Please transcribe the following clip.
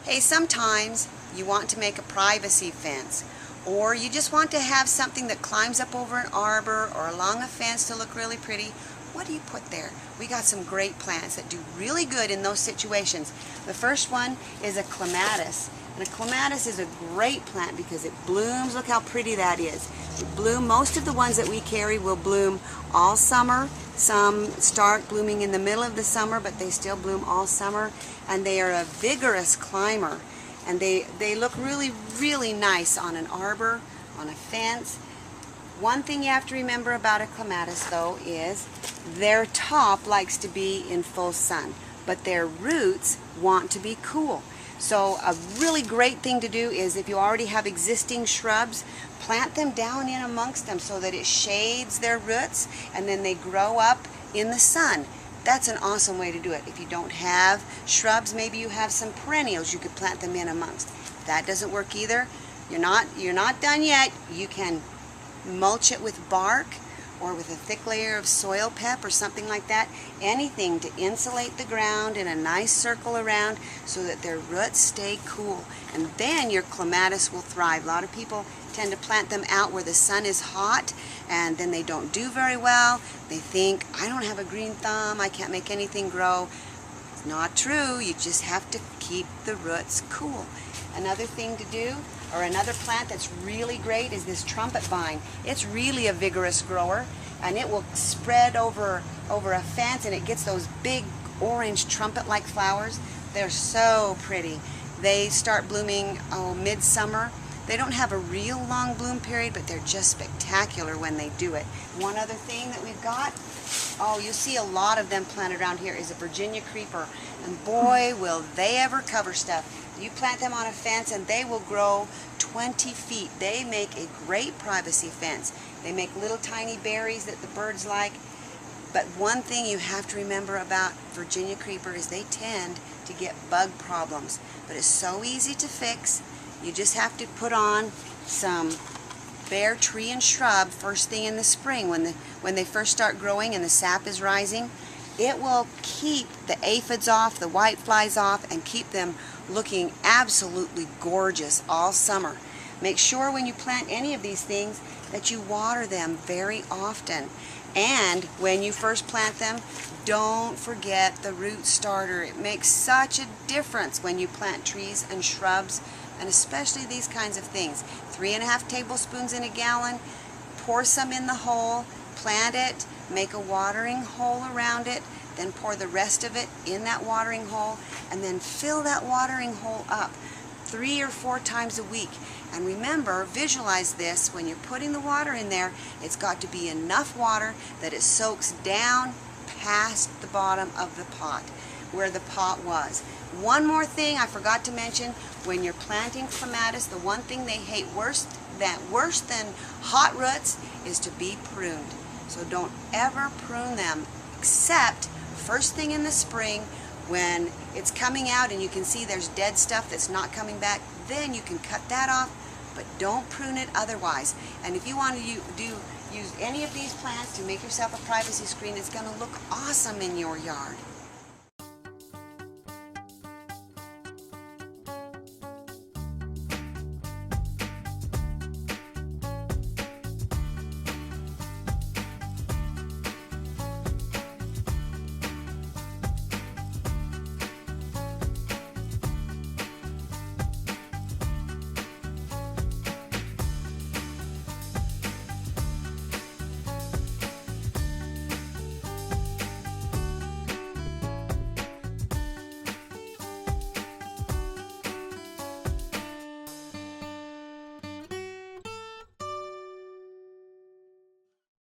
Hey, sometimes you want to make a privacy fence, or you just want to have something that climbs up over an arbor or along a fence to look really pretty. What do you put there? We got some great plants that do really good in those situations. The first one is a clematis. And a clematis is a great plant because it blooms. Look how pretty that is. It bloom. Most of the ones that we carry will bloom all summer. Some start blooming in the middle of the summer, but they still bloom all summer. And they are a vigorous climber. And they look really, really nice on an arbor, on a fence. One thing you have to remember about a clematis, though, is their top likes to be in full sun, but their roots want to be cool. So a really great thing to do is, if you already have existing shrubs, plant them down in amongst them so that it shades their roots, and then they grow up in the sun. That's an awesome way to do it. If you don't have shrubs, maybe you have some perennials, you could plant them in amongst. If that doesn't work either, you're not done yet. You can mulch it with bark or with a thick layer of soil pep or something like that. Anything to insulate the ground in a nice circle around so that their roots stay cool. And then your clematis will thrive. A lot of people tend to plant them out where the sun is hot, and then they don't do very well. They think, I don't have a green thumb, I can't make anything grow. It's not true. You just have to keep the roots cool. Another thing to do, or another plant that's really great, is this trumpet vine. It's really a vigorous grower, and it will spread over a fence, and it gets those big orange trumpet-like flowers. They're so pretty. They start blooming midsummer. They don't have a real long bloom period, but they're just spectacular when they do it. One other thing that we've got, you'll see a lot of them planted around here, is a Virginia creeper. And boy, will they ever cover stuff. You plant them on a fence and they will grow 20 feet. They make a great privacy fence. They make little tiny berries that the birds like. But one thing you have to remember about Virginia creeper is they tend to get bug problems. But it's so easy to fix. You just have to put on some bare tree and shrub first thing in the spring when they first start growing and the sap is rising. It will keep the aphids off, the whiteflies off, and keep them looking absolutely gorgeous all summer. Make sure when you plant any of these things that you water them very often. And when you first plant them, don't forget the root starter. It makes such a difference when you plant trees and shrubs, and especially these kinds of things. 3½ tablespoons in a gallon, pour some in the hole, plant it, make a watering hole around it, then pour the rest of it in that watering hole, and then fill that watering hole up 3 or 4 times a week. And remember, visualize this, when you're putting the water in there, it's got to be enough water that it soaks down past the bottom of the pot, where the pot was. One more thing I forgot to mention, when you're planting clematis, the one thing they hate worse than hot roots is to be pruned. So don't ever prune them, except first thing in the spring when it's coming out and you can see there's dead stuff that's not coming back. Then you can cut that off, but don't prune it otherwise. And if you want to use any of these plants to make yourself a privacy screen, it's going to look awesome in your yard.